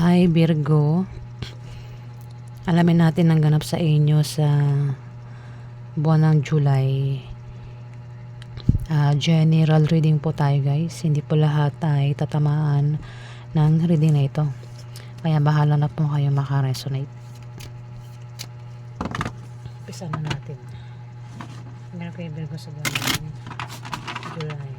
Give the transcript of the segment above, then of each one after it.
Hi Virgo, alamin natin ang ganap sa inyo sa buwan ng July. General reading po tayo guys, hindi po lahat ay tatamaan ng reading na ito. Kaya bahala na po kayo makaresonate. Umpisa na natin. Ang ganap kay Virgo sa buwan ng July.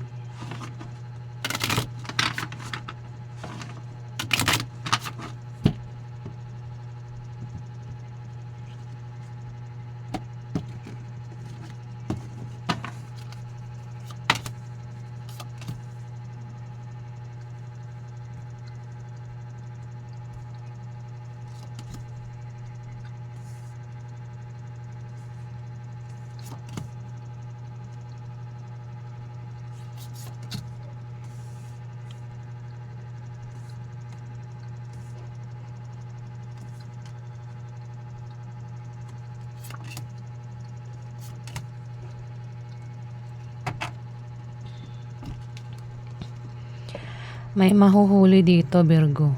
May mahuhuli dito Virgo.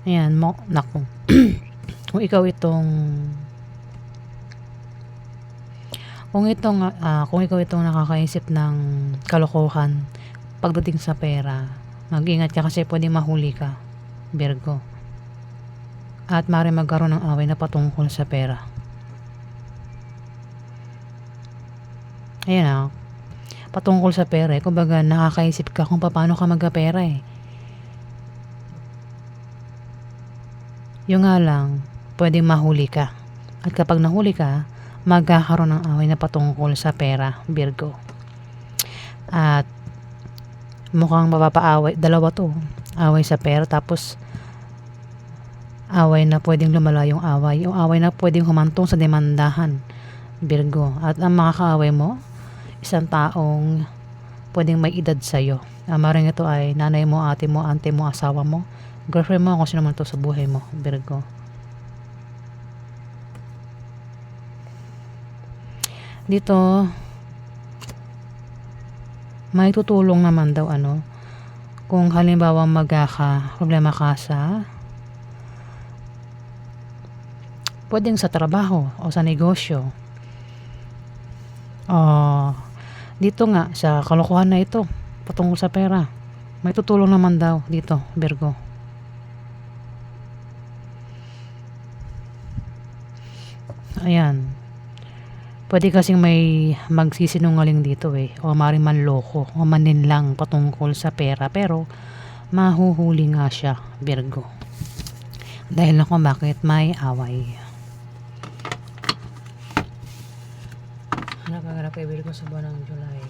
Ayan mo, naku. Kung ikaw itong nakakaisip ng kalokohan pagdating sa pera, mag-ingat ka kasi pwedeng mahuli ka Virgo. At maaaring magkaroon ng away na patungkol sa pera. Ayan patungkol sa pera kumbaga nakakaisip ka kung paano ka magkapera Yung nga lang, pwedeng mahuli ka. At kapag nahuli ka, magkakaroon ng away na patungkol sa pera, Virgo. At mukhang mapapaaway, dalawa to. Away sa pera, tapos away na pwedeng lumala yung away. Yung away na pwedeng humantong sa demandahan, Virgo. At ang makakaaway mo, isang taong pwedeng may edad sa'yo. Maring ito ay nanay mo, ate mo, ante mo, asawa mo, girlfriend mo, kung sino man ito sa buhay mo, Virgo. Dito, may tutulong naman daw kung halimbawa problema ka sa pwedeng sa trabaho o sa negosyo. Dito nga sa kalokohan na ito patungkol sa pera, may tutulong naman daw dito Virgo. Ayan, pwede kasing may magsisinungaling dito o maaaring manloko o maninlang patungkol sa pera, pero mahuhuli nga siya Virgo dahil na kung bakit may away. Hanap kay Virgo sa buwan ng July.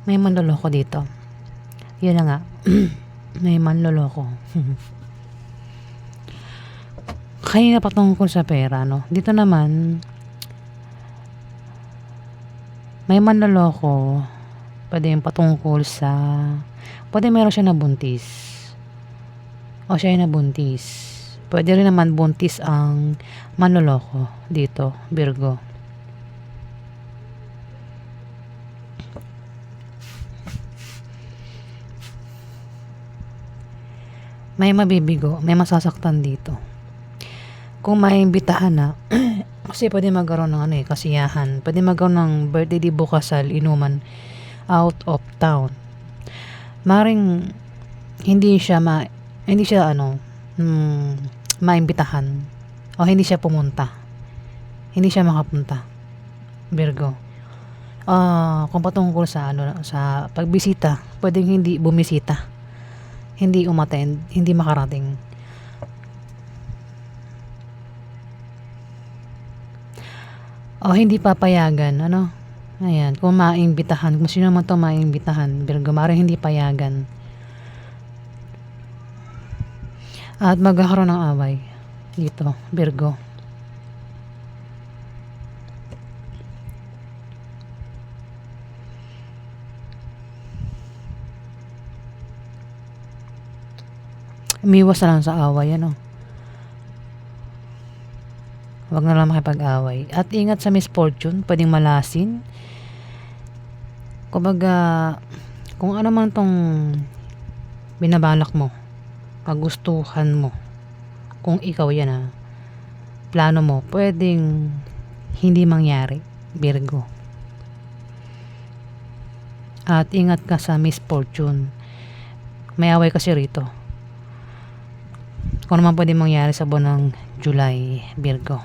May manloloko dito. Yun na nga. May manloloko. Kanina patungkol sa pera, Dito naman, may manloloko. Pwede yung patungkol sa pwede meron siya nabuntis. O siya yung nabuntis. Pwede rin naman buntis ang manloloko dito, Virgo. May mabibigo, may masasaktan dito. Kung maimbitahan na, kasi pwede magkaroon ng kasiyahan. Pwede magkaroon ng birthday, dibo, kasal, inuman, out of town. Maring hindi siya maimbitahan o hindi siya pumunta. Hindi siya makapunta, Virgo. Kung patungkol sa ano, sa pagbisita, pwedeng hindi bumisita, hindi umattend, hindi makarating. O hindi papayagan, ano? Ayan, kung maimbitahan, kung sino man 'to maimbitahan, Virgo, maaaring hindi payagan. At magkakaroon ng away dito, Virgo. Umiwas na lang sa away, ano? Huwag na lang makipag-away. At ingat sa misfortune, pwedeng malasin. Kumbaga, kung ano man tong binabalak mo, kagustuhan mo, kung ikaw yan plano mo, pwedeng hindi mangyari, Virgo. At ingat ka sa misfortune. May away kasi rito. Kung naman pwede mangyari sa buwan ng July, Virgo.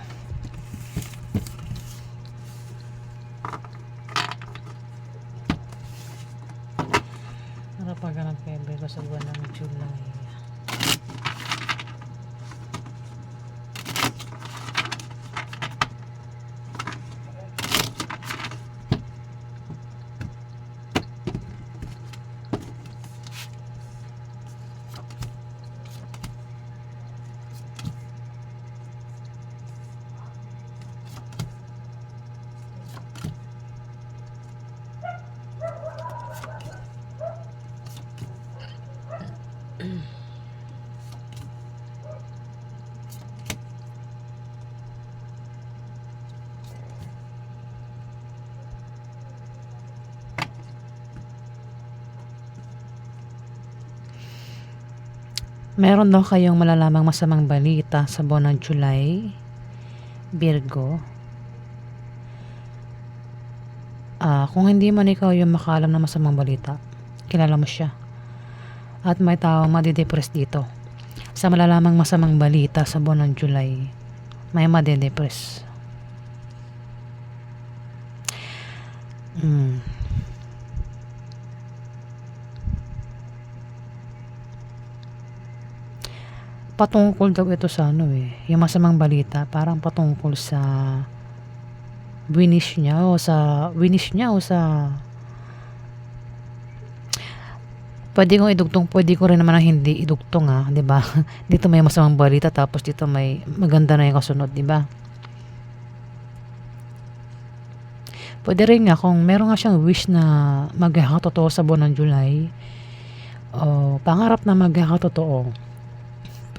Ano pa ganang kay Virgo sa buwan ng July? Meron daw kayong malalamang masamang balita sa buwan ng July, Virgo. Kung hindi man ikaw yung makaalam ng masamang balita, kilala mo siya. At may tao madidepress dito. Sa malalamang masamang balita sa buwan ng July, may madidepress. Patungkol daw ito sa yung masamang balita, parang patungkol sa winish niya o sa pwede kong idugtong, pwede ko rin naman na hindi idugtong, 'di ba? Dito may masamang balita tapos dito may maganda na yung kasunod, 'di ba? Pwede rin nga kung meron nga siyang wish na magkakatotoo sa buwan ng July o pangarap na magkakatotoo.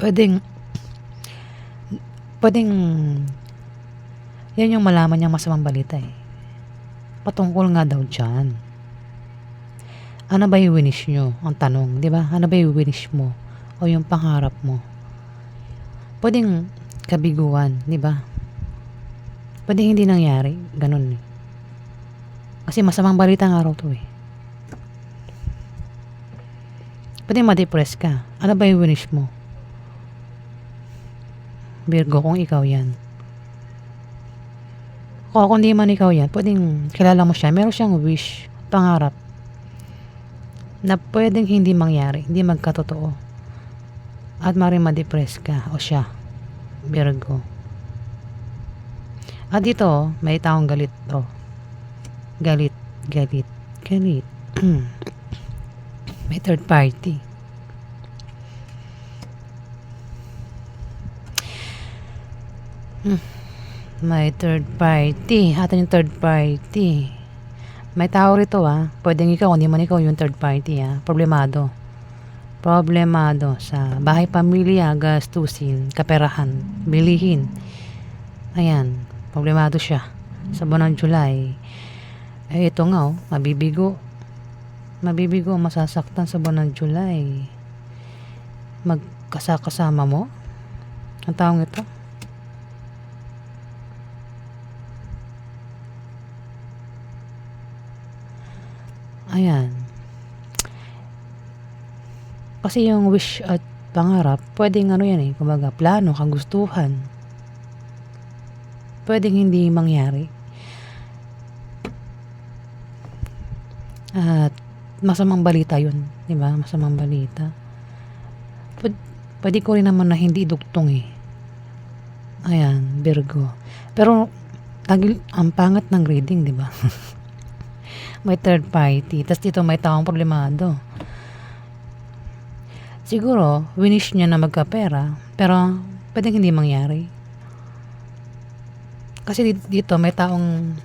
Pwedeng yan yung malaman niyang masamang balita patungkol nga daw dyan. Ano ba yung winish nyo? Ang tanong, di ba? Ano ba yung winish mo? O yung pangarap mo? Pwedeng kabiguan, di ba? Pwedeng hindi nangyari. Ganun Kasi masamang balita nga raw to Pwedeng ma-depress ka. Ano ba yung winish mo? Virgo, kung ikaw yan. Kung hindi man ikaw yan, pwedeng kilala mo siya. Meron siyang wish, pangarap, na pwedeng hindi mangyari, hindi magkatotoo. At maaaring ma-depress ka o siya, Virgo. At dito, may taong galit. Galit. May third party. May third party. Atin yung third party. May tao rito Pwedeng ikaw, hindi man ikaw yung third party Problemado sa bahay, pamilya, gastusin, kaperahan, bilihin. Ayan, problemado siya sa buwan ng July. Ito nga mabibigo, masasaktan sa buwan ng July. Magkasama mo ang taong ito. Ayan. Kasi yung wish at pangarap, pwedeng kumbaga plano, kagustuhan. Pwedeng hindi mangyari. At masamang balita yun, di ba? Masamang balita. Pwede ko rin naman na hindi dugtong eh. Ayan, Virgo. Pero, ang pangat ng reading, di ba? May third party. Tapos dito may taong problemado. Siguro, winish niya na magkapera. Pero, pwedeng hindi mangyari. Kasi dito may taong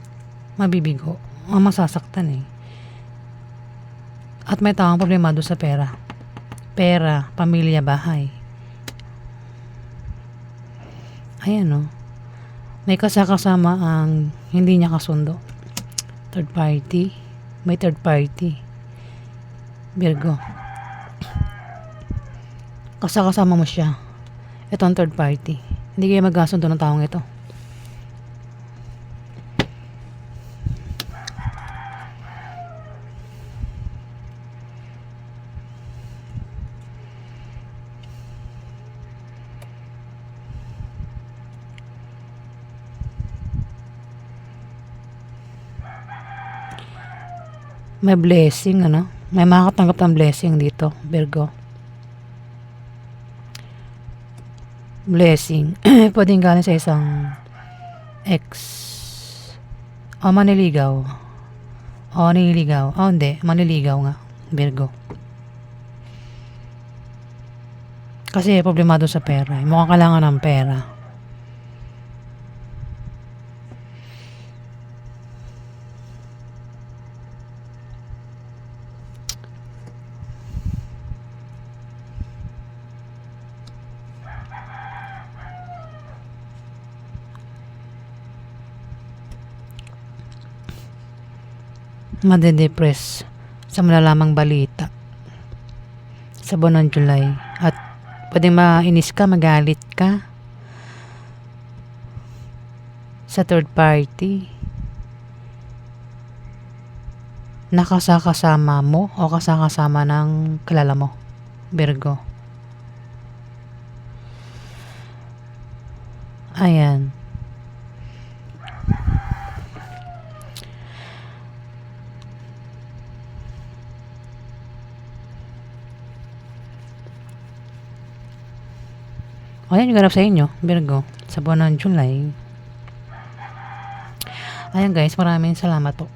mabibigo. O masasaktan eh. At may taong problemado sa pera. Pera, pamilya, bahay. Ayan o. May kasama ang hindi niya kasundo. Third party. May third party. Virgo. Kasama mo siya. Ito ang third party. Hindi kayo magkasundo ng taong ito. May blessing, ano? May makakatanggap ng blessing dito, Virgo. Blessing. Pwedeng galing sa isang ex. O maniligaw. O nililigaw. O hindi, maniligaw nga, Virgo. Kasi problemado sa pera. Mukhang kailangan ng pera. Madedepress sa malalamang balita sa buwan ng July. At pwedeng mainis ka, magalit ka sa third party na kasama mo o kasama ng kilala mo, Virgo. Ayan. O yan yung ganap sa inyo, Virgo, sa buwan ng July. Ayan guys, maraming salamat po.